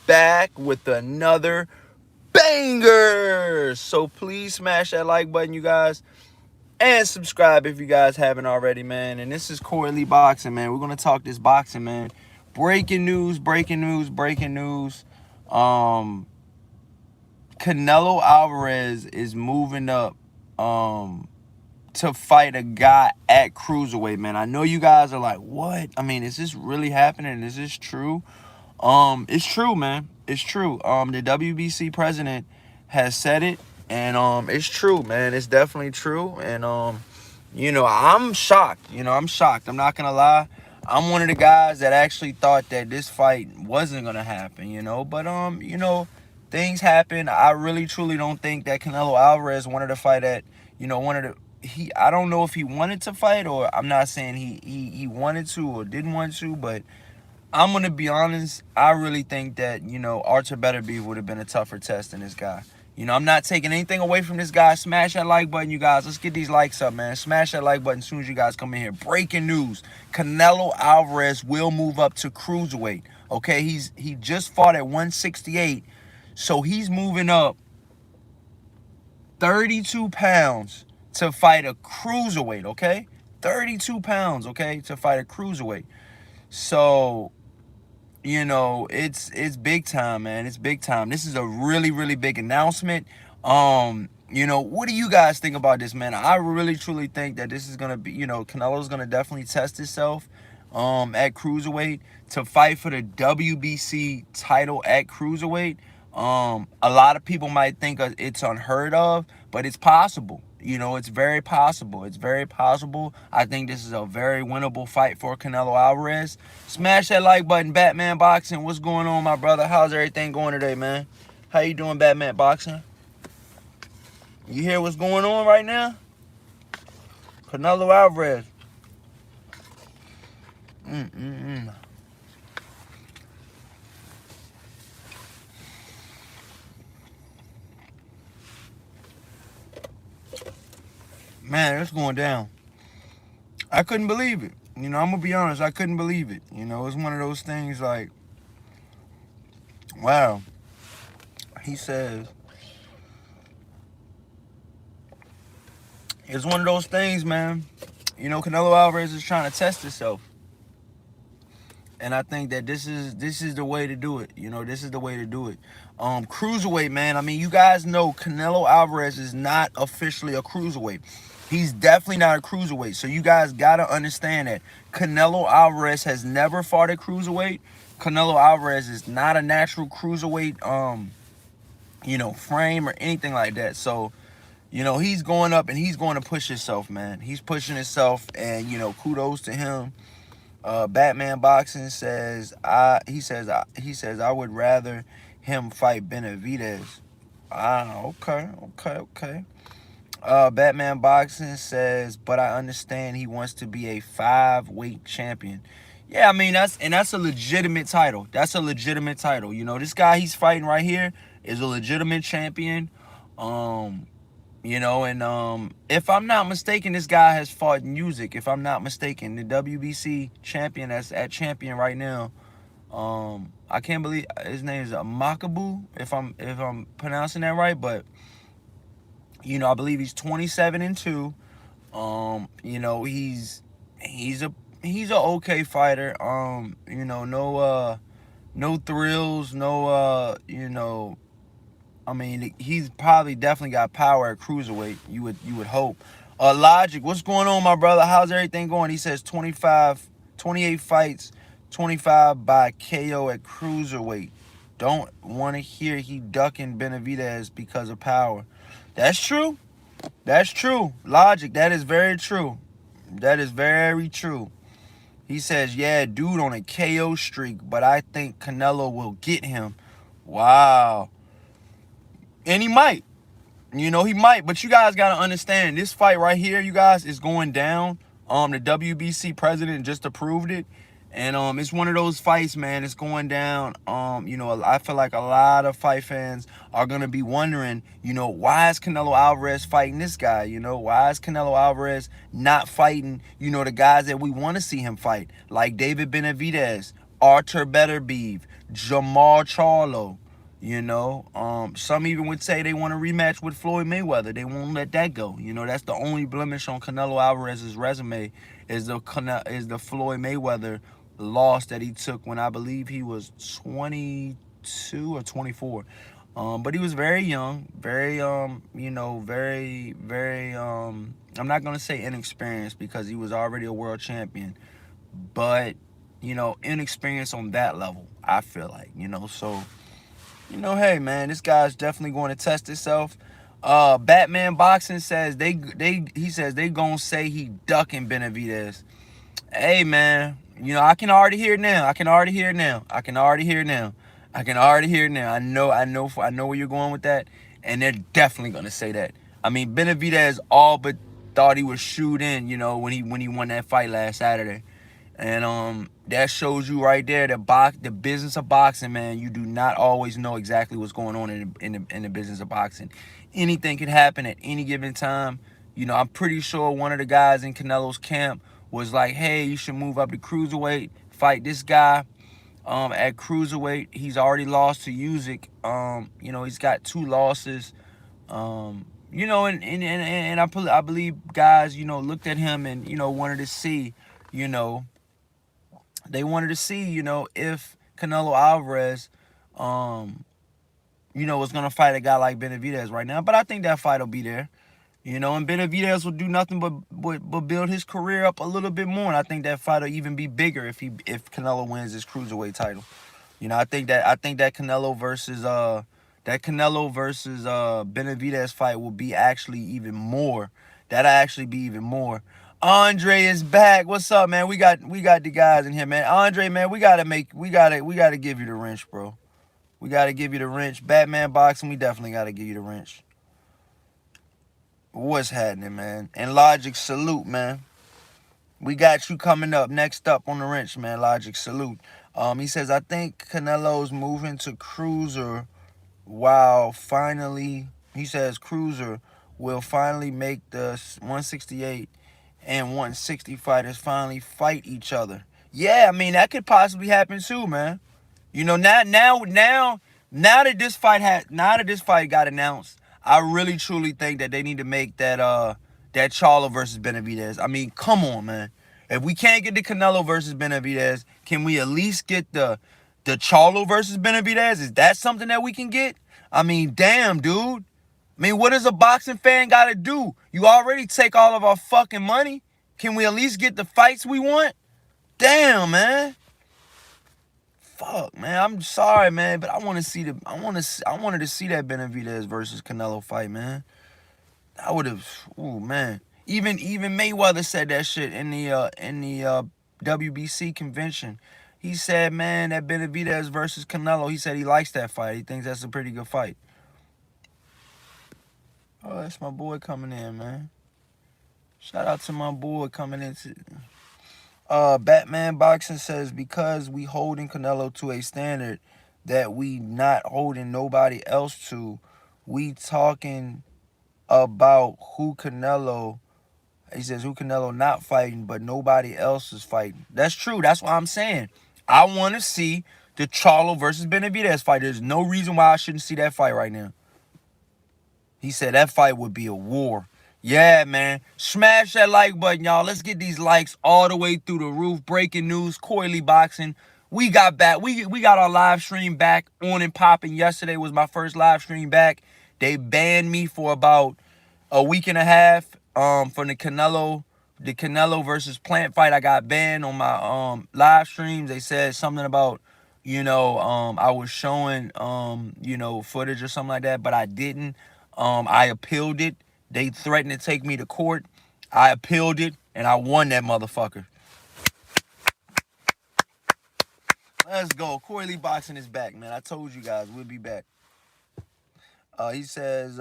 back with another banger. So please smash that like button, you guys, and subscribe if you guys haven't already, man. And this is Corey Boxing, man. We're gonna talk this boxing, man. Breaking news, breaking news, breaking news. Um, Canelo Alvarez is moving up to fight a guy at cruiserweight, man. I know you guys are like, what? I mean, is this really happening? Is this true? It's true, man. It's true. The WBC president has said it, and it's true, man. It's definitely true. And I'm shocked. I'm shocked. I'm not gonna lie. I'm one of the guys that actually thought that this fight wasn't gonna happen, But things happen. I really truly don't think that Canelo Alvarez wanted to fight at, wanted to I don't know if he wanted to fight, or I'm not saying he wanted to or didn't want to, but I'm going to be honest, I really think that, Archer Beterbiev would have been a tougher test than this guy. I'm not taking anything away from this guy. Smash that like button, you guys. Let's get these likes up, man. Smash that like button as soon as you guys come in here. Breaking news. Canelo Alvarez will move up to cruiserweight. Okay, he just fought at 168, so he's moving up 32 pounds to fight a cruiserweight, okay? 32 pounds, okay, to fight a cruiserweight. So, it's big time, man. It's big time. This is a really, really big announcement. What do you guys think about this, man? I really, truly think that this is going to be, Canelo's going to definitely test himself at cruiserweight to fight for the WBC title at cruiserweight. A lot of people might think it's unheard of, but it's possible. It's very possible. It's very possible. I think this is a very winnable fight for Canelo Alvarez. Smash that like button, Batman Boxing. What's going on, my brother? How's everything going today, man? How you doing, Batman Boxing? You hear what's going on right now? Canelo Alvarez. Man, it's going down. I couldn't believe it. I'm going to be honest. I couldn't believe it. It's one of those things like, wow. He says, it's one of those things, man. Canelo Alvarez is trying to test himself. And I think that this is the way to do it. This is the way to do it. Cruiserweight, man. I mean, you guys know Canelo Alvarez is not officially a cruiserweight. He's definitely not a cruiserweight. So you guys got to understand that Canelo Alvarez has never fought a cruiserweight. Canelo Alvarez is not a natural cruiserweight, frame or anything like that. So, he's going up and he's going to push himself, man. He's pushing himself, and, kudos to him. Batman Boxing says, I would rather him fight Benavidez. Okay. Batman Boxing says, but I understand he wants to be a 5-weight champion. Yeah, I mean, that's a legitimate title. That's a legitimate title. This guy he's fighting right here is a legitimate champion. If I'm not mistaken, this guy has fought music. If I'm not mistaken, the WBC champion that's at champion right now. I can't believe his name is Makabu, if I'm pronouncing that right, but I believe he's 27-2. He's a okay fighter. No thrills, I mean, he's probably definitely got power at cruiserweight. You would hope. Logic, what's going on, my brother? How's everything going? He says 28 fights, 25 by KO at cruiserweight. Don't want to hear he ducking Benavidez because of power. That's true. That's true. Logic, that is very true. That is very true. He says, yeah, dude on a KO streak, but I think Canelo will get him. Wow. And he might. He might. But you guys got to understand, this fight right here, you guys, is going down. The WBC president just approved it. And it's one of those fights, man. It's going down. I feel like a lot of fight fans are going to be wondering, why is Canelo Alvarez fighting this guy? Why is Canelo Alvarez not fighting, the guys that we want to see him fight, like David Benavidez, Archer Beterbiev, Jamal Charlo. You know, some even would say they want a rematch with Floyd Mayweather. They won't let that go. You know, that's the only blemish on Canelo Alvarez's resume is the Floyd Mayweather loss that he took when I believe he was 22 or 24. But he was very young, very you know, very I'm not gonna say inexperienced because he was already a world champion, but you know, inexperienced on that level. I feel like, you know, so. You know, hey man, this guy's definitely going to test himself. Batman Boxing says he says they gonna say he ducking Benavidez. Hey man, you know I can already hear it now. I can already hear it now. I can already hear it now. I can already hear it now. I know where you're going with that, and they're definitely gonna say that. I mean, Benavidez all but thought he was shoot in, you know, when he won that fight last Saturday. And that shows you right there that the business of boxing, man, you do not always know exactly what's going on in the business of boxing. Anything can happen at any given time. You know, I'm pretty sure one of the guys in Canelo's camp was like, hey, you should move up to cruiserweight, fight this guy at cruiserweight. He's already lost to Usyk. You know, he's got 2 losses. You know, and I believe guys, you know, looked at him and, you know, wanted to see, you know, they wanted to see, you know, if Canelo Alvarez, you know, was going to fight a guy like Benavidez right now. But I think that fight will be there. You know, and Benavidez will do nothing but build his career up a little bit more. And I think that fight will even be bigger if Canelo wins his cruiserweight title. You know, I think that Canelo versus Benavidez fight will be actually even more. That'll actually be even more. Andre is back. What's up, man? We got the guys in here, man. Andre, man, we gotta give you the wrench, bro. We gotta give you the wrench. Batman Boxing, we definitely gotta give you the wrench. What's happening, man? And Logic, salute, man. We got you coming up next up on the wrench, man. Logic, salute. He says, I think Canelo's moving to cruiser while finally, he says cruiser will finally make the 168 and 160 fighters finally fight each other. Yeah, I mean, that could possibly happen too, man. You know, now that this fight got announced, I really truly think that they need to make that Charlo versus Benavidez. I mean, come on, man. If we can't get the Canelo versus Benavidez, can we at least get the Charlo versus Benavidez? Is that something that we can get? I mean, damn, dude. I mean, what does a boxing fan got to do? You already take all of our fucking money. Can we at least get the fights we want? Damn, man. Fuck, man. I'm sorry, man, but I wanted to see that Benavidez versus Canelo fight, man. I would have. Ooh, man. Even Mayweather said that shit in the WBC convention. He said, man, that Benavidez versus Canelo. He said he likes that fight. He thinks that's a pretty good fight. Oh, that's my boy coming in, man. Shout out to my boy coming in. Batman Boxing says, because we holding Canelo to a standard that we not holding nobody else to, we talking about who Canelo, he says, who Canelo not fighting, but nobody else is fighting. That's true. That's what I'm saying. I want to see the Charlo versus Benavidez fight. There's no reason why I shouldn't see that fight right now. He said that fight would be a war. Yeah, man. Smash that like button, y'all. Let's get these likes all the way through the roof. Breaking news, Coily Boxing. We got back. We got our live stream back on and popping. Yesterday was my first live stream back. They banned me for about a week and a half from the Canelo versus Plant fight. I got banned on my live streams. They said something about, you know, I was showing you know, footage or something like that, but I didn't. I appealed it. They threatened to take me to court. I appealed it, and I won that motherfucker. Let's go. Coily Boxing is back, man. I told you guys we'll be back. He says,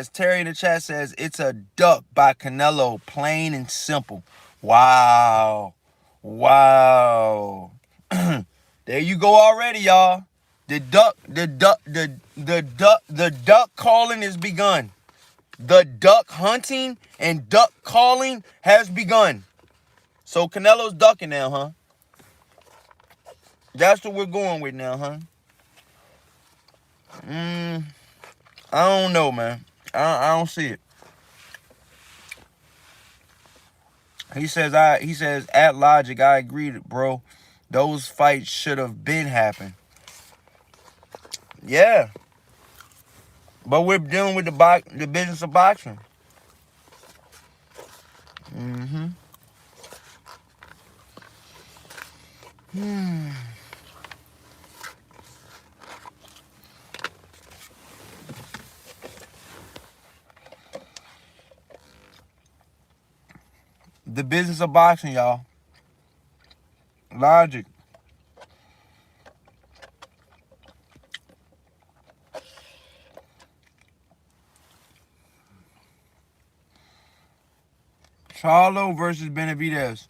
Terry in the chat says, it's a duck by Canelo, plain and simple. Wow. Wow. There you go already, y'all. The duck calling has begun. The duck hunting and duck calling has begun. So Canelo's ducking now, huh? That's what we're going with now, huh? I don't know, man. I don't see it. He says at Logic, I agree, bro. Those fights should have been happened. Yeah. But we're dealing with the business of boxing. Mm-hmm. The business of boxing, y'all. Logic. Charlo versus Benavidez.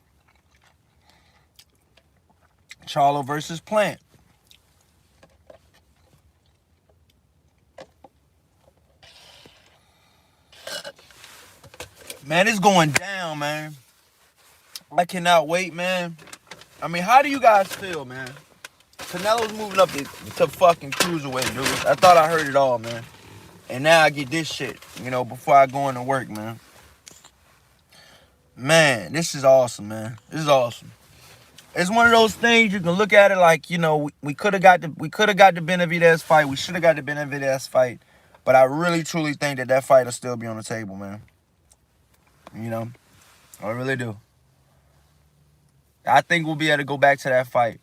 Charlo versus Plant. Man, it's going down, man. I cannot wait, man. I mean, how do you guys feel, man? Canelo's moving up to fucking Cruiserweight, dude. I thought I heard it all, man. And now I get this shit, before I go into work, man. Man, this is awesome, man. This is awesome. It's one of those things you can look at it like, we could have got the Benavidez fight. We should have got the Benavidez fight. But I really, truly think that fight will still be on the table, man. I really do. I think we'll be able to go back to that fight.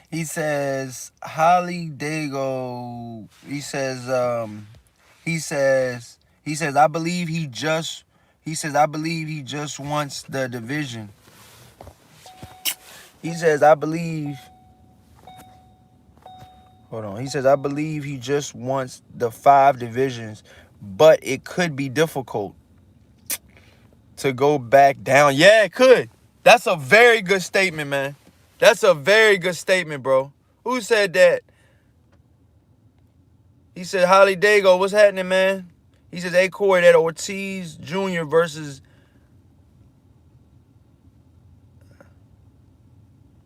He says Holly Dago. He says I believe he just wants the division. He says I believe he just wants the 5 divisions, but it could be difficult to go back down. Yeah, it could. That's a very good statement, man. That's a very good statement, bro. Who said that? He said, Holly Dago, what's happening, man? He says, hey, Corey, that Ortiz Jr. versus...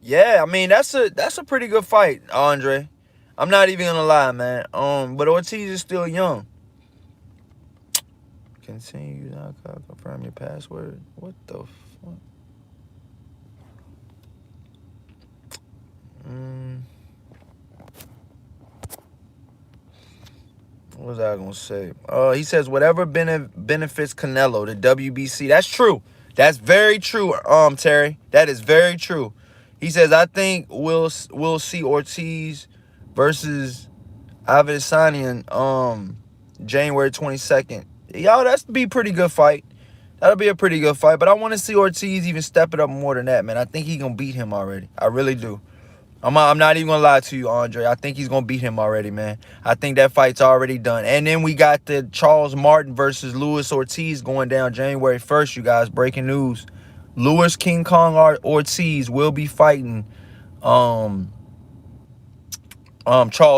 Yeah, I mean, that's a pretty good fight, Andre. I'm not even gonna lie, man. But Ortiz is still young. Continue, confirm your password. What the fuck? What was I gonna say? He says whatever benefits Canelo, the WBC. That's true. That's very true. Terry, that is very true. He says I think we'll see Ortiz versus Adesanya January 22nd. Y'all, that's be a pretty good fight. That'll be a pretty good fight. But I want to see Ortiz even step it up more than that, man. I think he gonna beat him already. I really do. I'm not even gonna lie to you, Andre. I think he's gonna beat him already, man. I think that fight's already done. And then we got the Charles Martin versus Luis Ortiz going down January 1st, you guys. Breaking news. Luis King Kong Ortiz will be fighting Charles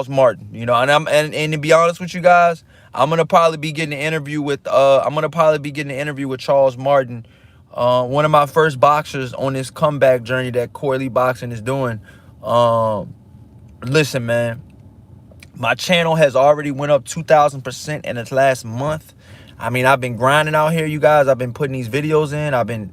Martin. And to be honest with you guys, I'm gonna probably be getting an interview with Charles Martin. One of my first boxers on this comeback journey that Corley Boxing is doing. Listen, man, my channel has already went up 2,000% in its last month. I mean, I've been grinding out here, you guys. I've been putting these videos in. I've been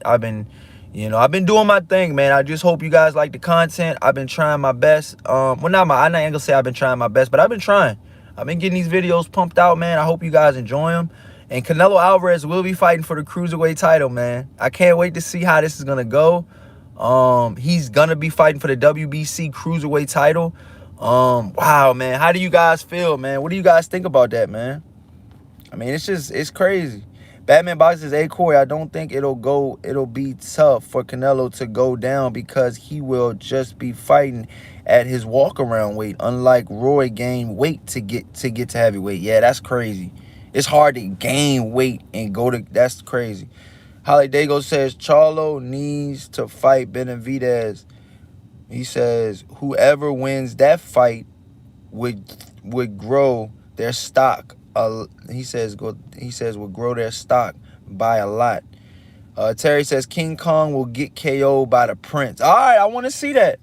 doing my thing, man. I just hope you guys like the content. I've been trying my best. I'm not gonna say I've been trying my best, but I've been trying. I've been getting these videos pumped out, man. I hope you guys enjoy them. And Canelo Alvarez will be fighting for the Cruiserweight title, man. I can't wait to see how this is gonna go. He's gonna be fighting for the WBC Cruiserweight title. Wow, man. How do you guys feel, man? What do you guys think about that, man? I mean, it's crazy. Batman Box says, hey, Corey, I don't think it'll be tough for Canelo to go down because he will just be fighting at his walk-around weight, unlike Roy gained weight to get to heavyweight. Yeah, that's crazy. It's hard to gain weight and go to... That's crazy. Holly Dago says, Charlo needs to fight Benavidez. He says, whoever wins that fight would grow their stock He says will grow their stock by a lot. Terry says King Kong will get KO'd by the Prince. All right, I want to see that.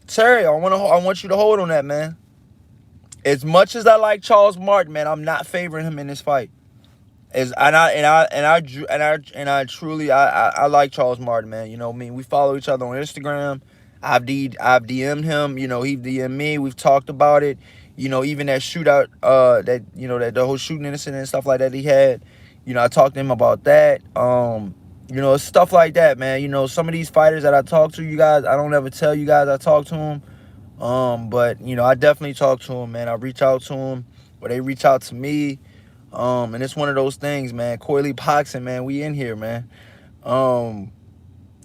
Terry, I want you to hold on that, man. As much as I like Charles Martin, man, I'm not favoring him in this fight. I truly like Charles Martin, man. You know, I mean, we follow each other on Instagram. I've DM'd him. You know, he DM'd me. We've talked about it. You know, even that shootout, that the whole shooting incident and stuff like that he had. You know, I talked to him about that. You know, stuff like that, man. You know, some of these fighters that I talk to, you guys, I don't ever tell you guys I talk to them. But you know, I definitely talk to him, man. I reach out to him, or they reach out to me. And it's one of those things, man. Coily Boxing, man. We in here, man.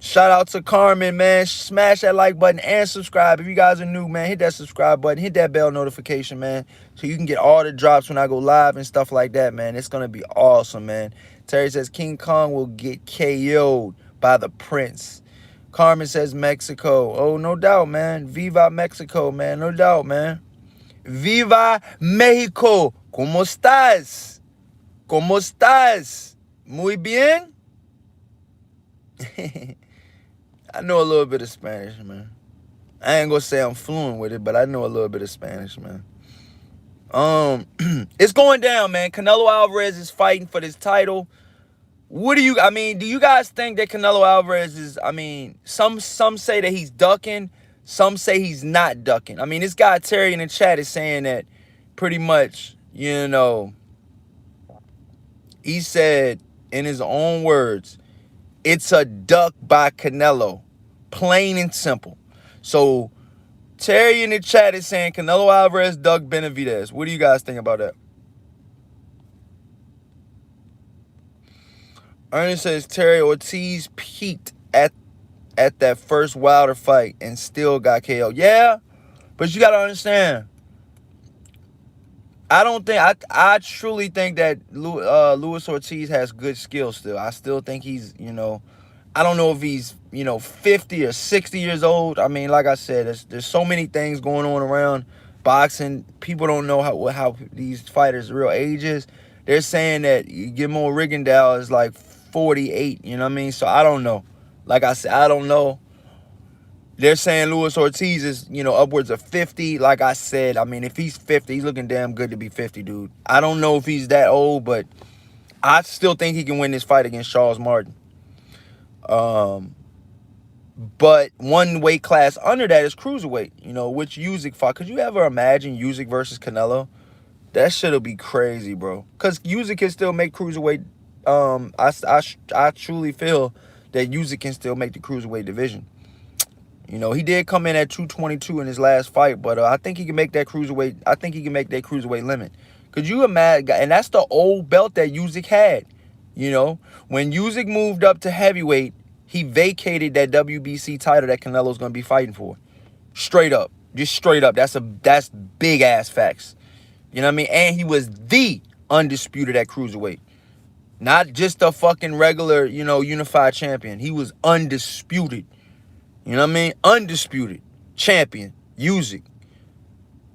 Shout out to Carmen, man. Smash that like button and subscribe. If you guys are new, man, hit that subscribe button. Hit that bell notification, man, so you can get all the drops when I go live and stuff like that, man. It's going to be awesome, man. Terry says King Kong will get KO'd by the Prince. Carmen says Mexico. Oh, no doubt, man. Viva Mexico, man. No doubt, man. Viva Mexico. ¿Cómo estás? ¿Cómo estás? Muy bien? I know a little bit of Spanish, man. I ain't gonna say I'm fluent with it, but I know a little bit of Spanish, man. It's going down, man. Canelo Alvarez is fighting for this title. Do you guys think that Canelo Alvarez is, some say that he's ducking, some say he's not ducking. I mean, this guy Terry in the chat is saying that pretty much, you know, he said in his own words, it's a duck by Canelo. Plain and simple. So, Terry in the chat is saying Canelo Alvarez duck Benavidez. What do you guys think about that? Ernest says Terry Ortiz peaked at that first Wilder fight and still got KO. Yeah, but you got to understand. I truly think that Luis Ortiz has good skills still. I still think he's, you know, I don't know if he's, you know, 50 or 60 years old. I mean, like I said, there's so many things going on around boxing. People don't know how these fighters' real age is. They're saying that Guillermo Rigondeaux is like 48, you know what I mean? So I don't know. Like I said, I don't know. They're saying Luis Ortiz is, you know, upwards of 50. Like I said, I mean, if he's 50, he's looking damn good to be 50, dude. I don't know if he's that old, but I still think he can win this fight against Charles Martin. But one weight class under that is Cruiserweight, you know, which Usyk fought. Could you ever imagine Usyk versus Canelo? That shit'll be crazy, bro. Because Usyk can still make Cruiserweight. I truly feel that Usyk can still make the Cruiserweight division. You know, he did come in at 222 in his last fight, but I think he can make that Cruiserweight. I think he can make that Cruiserweight limit. Could you imagine? And that's the old belt that Usyk had. You know, when Usyk moved up to heavyweight, he vacated that WBC title that Canelo's going to be fighting for. Straight up. Just straight up. That's big ass facts. You know what I mean? And he was the undisputed at Cruiserweight. Not just a fucking regular, you know, unified champion. He was undisputed. You know what I mean? Undisputed champion, Usyk.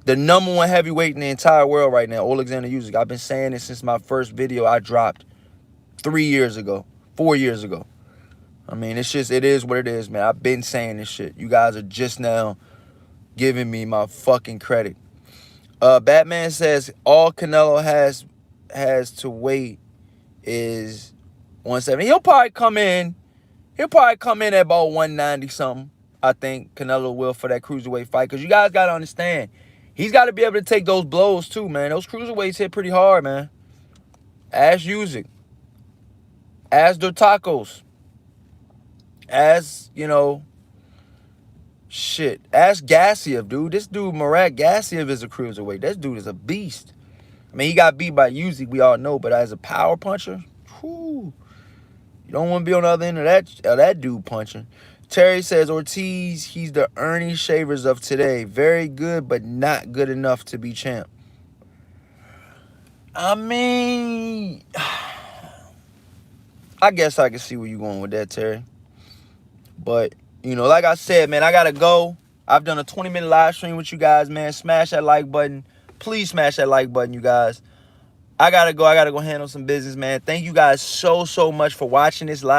The #1 heavyweight in the entire world right now, Alexander Usyk. I've been saying it since my first video I dropped 3 years ago, 4 years ago. I mean, it is what it is, man. I've been saying this shit. You guys are just now giving me my fucking credit. Batman says all Canelo has to wait is 170. He'll probably come in at about 190 something. I think Canelo will for that cruiserweight fight. Because you guys got to understand, he's got to be able to take those blows too, man. Those cruiserweights hit pretty hard, man. Ask Usyk. Ask Dos Tacos. Ask, you know, shit. Ask Gassiev, dude. This dude, Murat Gassiev, is a cruiserweight. This dude is a beast. I mean, he got beat by Usyk, we all know. But as a power puncher, whew, you don't want to be on the other end of that dude punching. Terry says, Ortiz, he's the Ernie Shavers of today. Very good, but not good enough to be champ. I mean, I guess I can see where you're going with that, Terry. But, you know, like I said, man, I got to go. I've done a 20-minute live stream with you guys, man. Smash that like button. Please smash that like button, you guys. I gotta go handle some business, man. Thank you guys so much for watching this live.